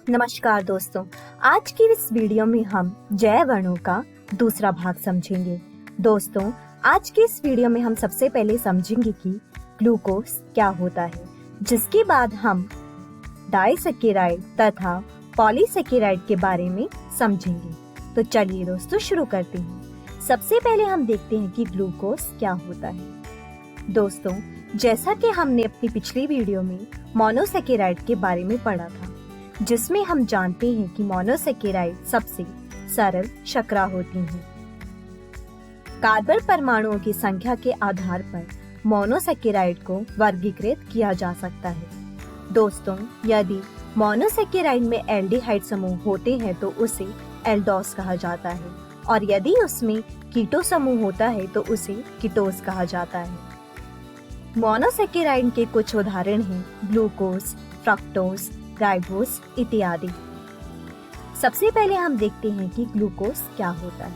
नमस्कार दोस्तों, आज की इस वीडियो में हम जैव अणु का दूसरा भाग समझेंगे। दोस्तों, आज की इस वीडियो में हम सबसे पहले समझेंगे कि ग्लूकोज क्या होता है, जिसके बाद हम डाइसैकेराइड तथा पॉलीसैकेराइड के बारे में समझेंगे। तो चलिए दोस्तों शुरू करते हैं। सबसे पहले हम देखते हैं कि ग्लूकोज क्या होता है। दोस्तों, जैसा कि हमने अपनी पिछली वीडियो में मोनोसैकेराइड के बारे में पढ़ा था, जिसमें हम जानते हैं कि मोनोसैकेराइड सबसे सरल शर्करा होती हैं। कार्बन परमाणुओं की संख्या के आधार पर मोनोसैकेराइड को वर्गीकृत किया जा सकता है। दोस्तों, यदि मोनोसैकेराइड में एल्डिहाइड समूह होते हैं तो उसे एल्डोस कहा जाता है, और यदि उसमें कीटो समूह होता है तो उसे कीटोस कहा जाता है। मोनोसैकेराइड के कुछ उदाहरण हैं ग्लूकोज, फ्रक्टोज, राइबोस इत्यादि। सबसे पहले हम देखते हैं कि ग्लूकोज क्या होता है।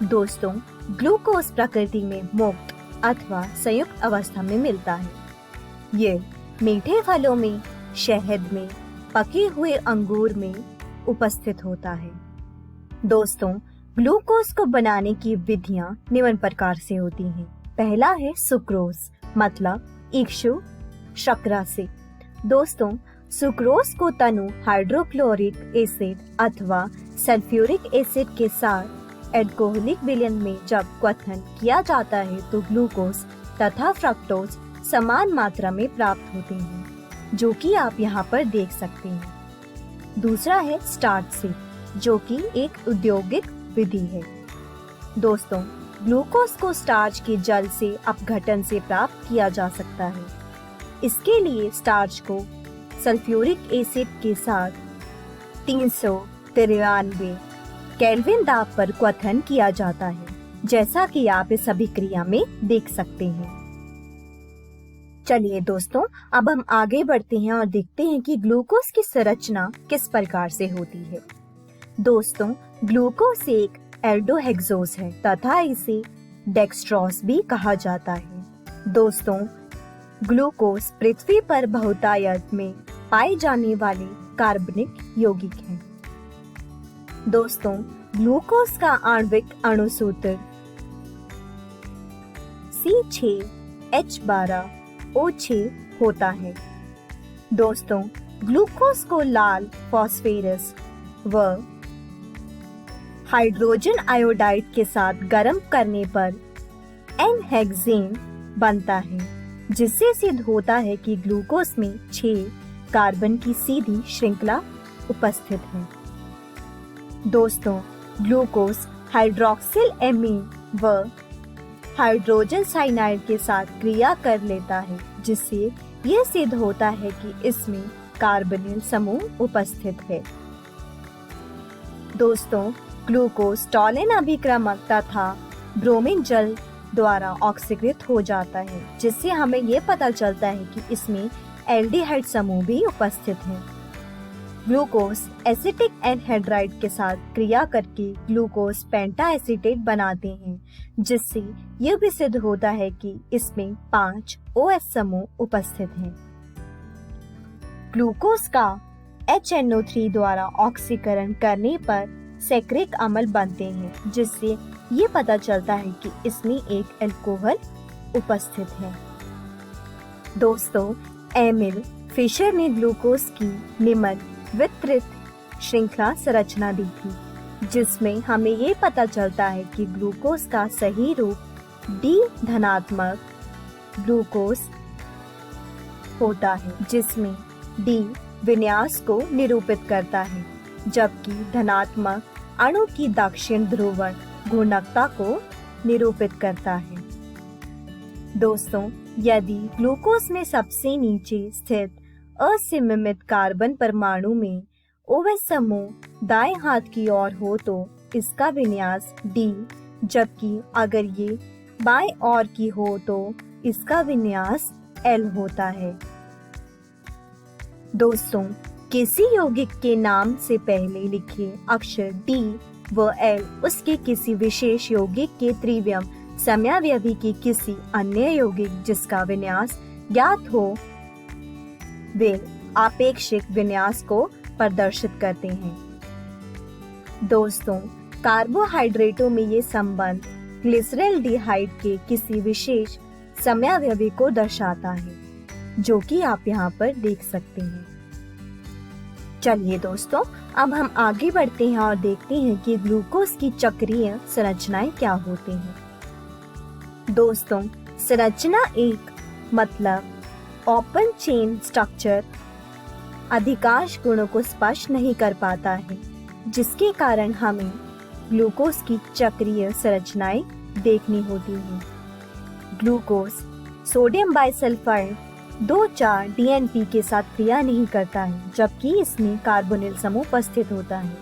दोस्तों, ग्लूकोज प्रकृति में मुक्त अथवा संयुक्त अवस्था में मिलता है। ये मीठे फलों में, शहद में, पके हुए अंगूर में उपस्थित होता है। दोस्तों, ग्लूकोज को बनाने की विधियां निम्न प्रकार से होती हैं। पहला है सुक्रोज, मतलब इक्षु शर्करा से। दोस्तों, सुक्रोज को तनु हाइड्रोक्लोरिक एसिड अथवा सल्फ्यूरिक एसिड के साथ एल्कोहलिक विलयन में जब क्वथन किया जाता है तो ग्लूकोज तथा फ्रक्टोज समान मात्रा में प्राप्त होते हैं, जो कि आप यहाँ पर देख सकते हैं। दूसरा है स्टार्च से, जो कि एक औद्योगिक विधि है। दोस्तों, ग्लूकोज को स्टार्च के जल से अपघटन से प्राप्त किया जा सकता है। इसके लिए स्टार्च को सल्फ्यूरिक एसिड के साथ 393 केल्विन दाब पर क्वथन किया जाता है, जैसा कि आप इस अभिक्रिया में देख सकते हैं। चलिए दोस्तों, अब हम आगे बढ़ते हैं और देखते हैं कि ग्लूकोज की संरचना किस प्रकार से होती है। दोस्तों, ग्लूकोज एक एल्डोहेक्सोज है तथा इसे डेक्सट्रोज भी कहा जाता है। दोस्तों, ग्लूकोज पृथ्वी पर बहुतायत में पाए जाने वाले कार्बनिक यौगिक हैं। दोस्तों, ग्लूकोज का आणविक अणुसूत्र C6H12O6 होता है। दोस्तों, ग्लूकोज को लाल फास्फोरस व हाइड्रोजन आयोडाइड के साथ गर्म करने पर एन-हेक्सेन बनता है, जिससे सिद्ध होता है कि ग्लूकोज में 6 कार्बन की सीधी श्रृंखला उपस्थित है। दोस्तों, ग्लूकोज हाइड्रोक्सिल एमीन व हाइड्रोजन साइनाइड के साथ क्रिया कर लेता है, जिससे यह सिद्ध होता है कि इसमें कार्बोनिल समूह उपस्थित है। दोस्तों, ग्लूकोज टॉलिन अभिक्रमक तथा ब्रोमीन जल द्वारा ऑक्सीकृत हो जाता है, जिससे हमें ये पता चलता है कि इसमें एल्डिहाइड समूह भी उपस्थित हैं। ग्लूकोज एसिटिक एनहाइड्राइड के साथ क्रिया करके ग्लूकोज पेंटा एसीटेट बनाते हैं, जिससे यह भी सिद्ध होता है कि इसमें 5 OH समूह उपस्थित हैं। ग्लूकोज का HNO3 द्वारा ऑक्सीकरण करने पर सैकरिक अम्ल बनते हैं, जिससे ये पता चलता है कि इसमें एक अल्कोहल उपस्थित है। दोस्तों, एमिल फिशर ने ग्लूकोज की निम्न विस्तृत श्रृंखला संरचना दी थी, जिसमें हमें ये पता चलता है कि ग्लूकोज का सही रूप D धनात्मक ग्लूकोज होता है, जिसमें D विन्यास को निरूपित करता है, जबकि धनात्मक अणु की दक्षिण ध्रुवण घूर्णकता को निरूपित करता है। दोस्तों, यदि ग्लूकोज में सबसे नीचे स्थित असममित कार्बन परमाणु में OH समूह दाएं हाथ की ओर हो तो इसका विन्यास D, जबकि अगर ये बाएं ओर की हो तो इसका विन्यास L होता है। दोस्तों, किसी यौगिक के नाम से पहले लिखे अक्षर D व L उसके किसी विशेष यौगिक के त्रिवियम समयावयवी की किसी अन्य यौगिक जिसका विन्यास ज्ञात हो वे आपेक्षिक विन्यास को प्रदर्शित करते हैं। दोस्तों, कार्बोहाइड्रेटों में ये संबंध ग्लिसरॉल्डिहाइड के किसी विशेष समयावधि को दर्शाता है, जो कि आप यहाँ पर देख सकते हैं। चलिए दोस्तों, अब हम आगे बढ़ते हैं और देखते हैं कि ग्लूकोज की चक्रीय संरचनाएं क्या होती हैं। दोस्तों, संरचना एक मतलब ओपन चेन स्ट्रक्चर अधिकांश गुणों को स्पष्ट नहीं कर पाता है, जिसके कारण हमें ग्लूकोज की चक्रीय संरचनाएं देखनी होती हैं। ग्लूकोज सोडियम बाइसल्फाइड 2,4 DNP के साथ क्रिया नहीं करता है, जबकि इसमें कार्बोनिल समूह उपस्थित होता है।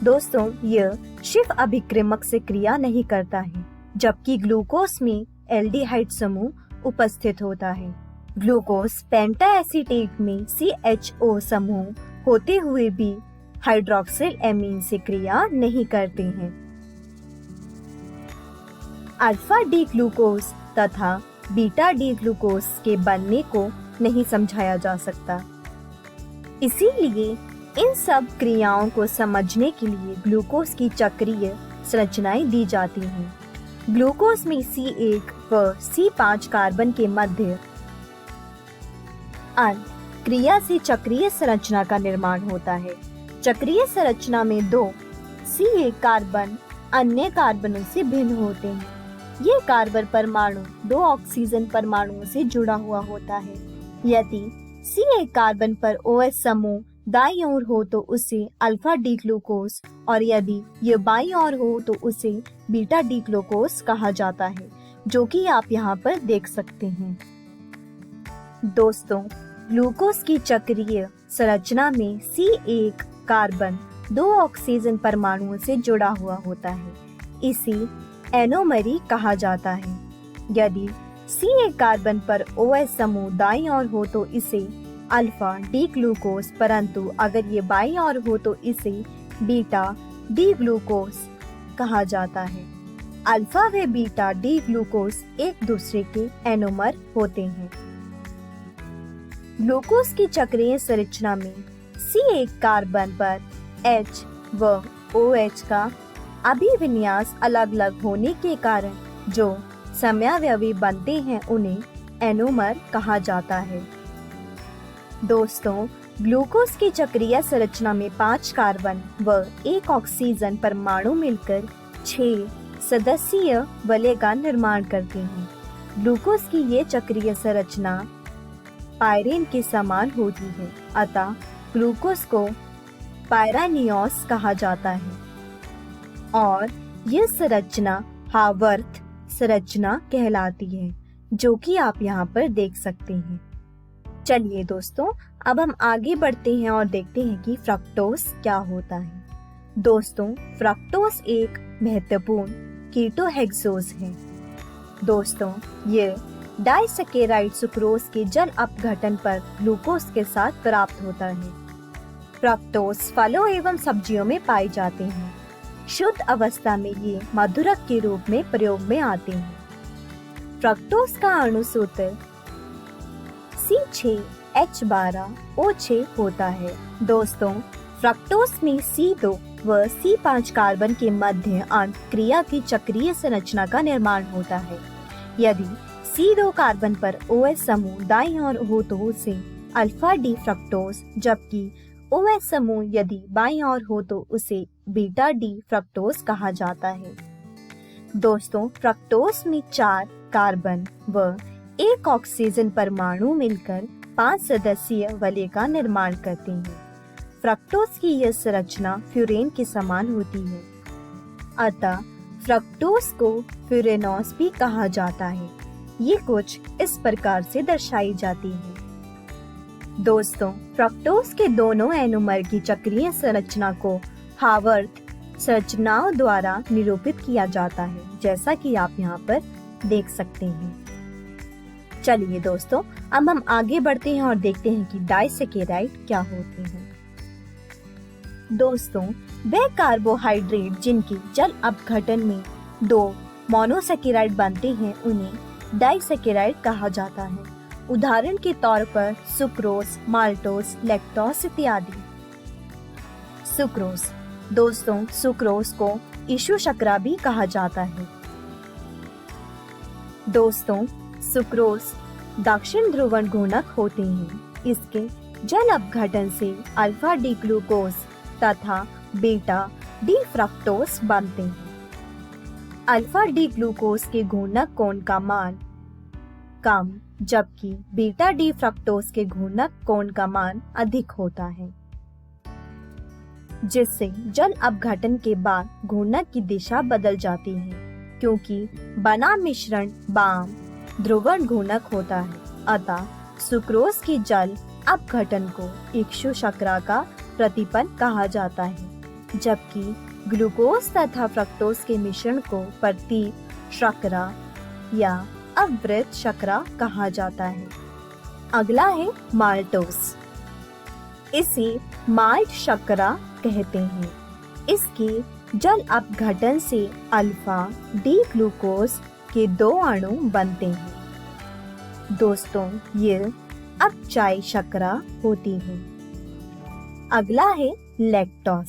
दोस्तों, यह शिव अभिक्रिमक से क्रिया नहीं करता है, जबकि ग्लूकोज में एल्डिहाइड समूह उपस्थित होता है। ग्लूकोज पेंटा एसीटेट में CHO समूह होते हुए भी हाइड्रोक्सिल एमीन से क्रिया नहीं करते हैं। अल्फा डी ग्लूकोज तथा बीटा डी ग्लूकोज के बनने को नहीं समझाया जा सकता। इसीलिए इन सब क्रियाओं को समझने के लिए ग्लूकोज की चक्रीय संरचनाएं दी जाती हैं। ग्लूकोज में C1 व C5 कार्बन के मध्य क्रिया से चक्रीय संरचना का निर्माण होता है। चक्रीय संरचना में 2 C1 कार्बन अन्य कार्बनों से भिन्न होते हैं। ये कार्बन परमाणु 2 ऑक्सीजन परमाणुओं से जुड़ा हुआ होता है। यदि C1 कार्बन पर OH समूह दाईं ओर हो तो उसे अल्फा डी ग्लूकोज और यदि यह बाईं ओर हो तो उसे बीटा डी ग्लूकोज कहा जाता है, जो कि आप यहाँ पर देख सकते हैं। दोस्तों, ग्लूकोज की चक्रीय संरचना में C1 कार्बन 2 ऑक्सीजन परमाणुओं से जुड़ा हुआ होता है। इसी एनोमरी कहा जाता है। यदि C1 कार्बन पर OH समूह दाईं ओर हो तो इसे अल्फा डी ग्लूकोज, परंतु अगर ये बाईं ओर हो तो इसे बीटा डी ग्लूकोज कहा जाता है। अल्फा व बीटा डी ग्लूकोज एक दूसरे के एनोमर होते हैं। ग्लूकोज की चक्रीय संरचना में C1 कार्बन पर H व OH का अभिविन्यास अलग अलग होने के कारण जो समयावयवी बनते हैं उन्हें एनोमर कहा जाता है। दोस्तों, ग्लूकोज की चक्रीय संरचना में 5 कार्बन व 1 ऑक्सीजन परमाणु मिलकर 6 सदस्यीय वलय का निर्माण करते हैं। ग्लूकोज की ये चक्रीय संरचना पायरेन के समान होती है, अतः ग्लूकोज को पायरानियोस कहा जाता है और यह संरचना हावर्थ संरचना कहलाती है, जो कि आप यहाँ पर देख सकते हैं। चलिए दोस्तों, अब हम आगे बढ़ते हैं और देखते हैं कि फ्रक्टोज क्या होता है। दोस्तों, फ्रक्टोज एक महत्वपूर्ण कीटोहेक्सोज है। दोस्तों, ये डाइसैकेराइड सुक्रोज के जल अपघटन पर ग्लूकोज के साथ प्राप्त होता है। फ्रक्टोज फलों एवं सब्जियों में पाए जाते हैं। शुद्ध अवस्था में ये मधुरक के रूप में प्रयोग में आते हैं। फ्रक्टोज का अणु सूत्र C6H12O6 होता है। दोस्तों, फ्रक्टोज में C2 व C5 कार्बन के मध्य अंत क्रिया की चक्रीय संरचना का निर्माण होता है। यदि C2 कार्बन पर OH समूह दाईं ओर हो तो उसे अल्फा डी फ्रक्टोज, जबकि OH समूह यदि बाईं ओर हो तो उसे बीटा डी फ्रक्टोज कहा जाता है। दोस्तों, फ्रक्टोज में 4 कार्बन व 1 ऑक्सीजन परमाणु मिलकर 5 सदस्यीय वलय का निर्माण करते हैं। फ्रक्टोज की यह संरचना फ्यूरेन के समान होती है, अतः फ्रक्टोज को फ्यूरेनोस भी कहा जाता है। ये कुछ इस प्रकार से दर्शाई जाती है। दोस्तों, फ्रक्टोज के दोनों एनोमर की चक्रीय संरचना को हावर्थ संरचनाओं द्वारा निरूपित किया जाता है, जैसा कि आप यहाँ पर देख सकते हैं। चलिए दोस्तों, अब हम आगे बढ़ते हैं और देखते हैं कि डाइसैकेराइड क्या होते हैं। दोस्तों, वे कार्बोहाइड्रेट जिनकी जल अपघटन में 2 मोनोसैकेराइड बनते हैं उन्हें डाइसैकेराइड कहा जाता है। उदाहरण के तौर पर सुक्रोज, माल्टोज, लैक्टोज इत्यादि। सुक्रोज। दोस्तों, सुक्रोज को ईशु शर्करा भी कहा जाता है। दोस्तों, सुक्रोज दक्षिण ध्रुवण घूर्णक होते हैं। इसके जल अपघटन से अल्फा डी ग्लूकोज तथा बीटा डी फ्रक्टोज बनते हैं। अल्फा डी ग्लूकोज के घूर्णक कोण का मान कम, जबकि बीटा डी फ्रक्टोज के घूर्णक कोण का मान अधिक होता है, जिससे जल अपघटन के बाद घूर्णक की दिशा बदल जाती है। क्योंकि बना मिश्रण वाम ध्रुवण घूर्णक होता है, अतः सुक्रोज की जल अपघटन को ईशु शर्करा का प्रतिपन्न कहा जाता है, जबकि ग्लूकोज तथा फ्रक्टोज के मिश्रण को प्रतीप शर्करा या अवृत शर्करा कहा जाता है। अगला है माल्टोज। इसे माल्ट शर्करा कहते हैं। इसके जल अपघटन से अल्फा डी ग्लूकोज के 2 अणु बनते हैं। दोस्तों, ये अपचायी शर्करा होती है। अगला है लैक्टोज।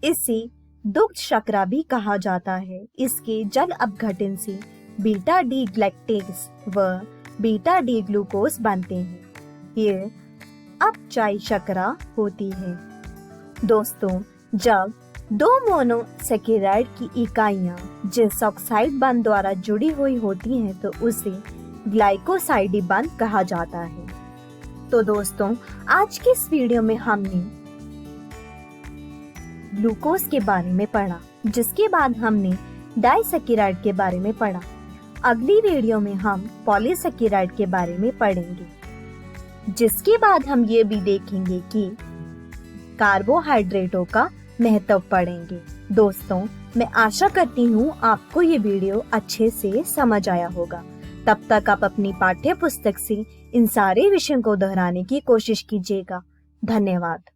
इसे दुग्ध शर्करा भी कहा जाता है। इसके जल अपघटन से बीटा डी लैक्टेज व बीटा डी ग्लूकोज बनते हैं। ये अपचायी शर्करा होती है। दोस्तों, जब 2 मोनोसैकेराइड की इकाइयां जिस ऑक्साइड बंध द्वारा जुड़ी हुई होती हैं तो उसे ग्लाइकोसाइडी बंध कहा जाता है। तो दोस्तों, आज के इस वीडियो में हमने ग्लूकोज के बारे में पढ़ा, जिसके बाद हमने डाइसैकेराइड के बारे में पढ़ा। अगली वीडियो में हम पॉलीसैकेराइड के बारे में पढ़ेंगे, जिसके बाद हम ये भी देखेंगे कि कार्बोहाइड्रेटों का महत्व पढ़ेंगे। दोस्तों, मैं आशा करती हूँ आपको ये वीडियो अच्छे से समझ आया होगा। तब तक आप अपनी पाठ्य पुस्तक से इन सारे विषयों को दोहराने की कोशिश कीजिएगा। धन्यवाद।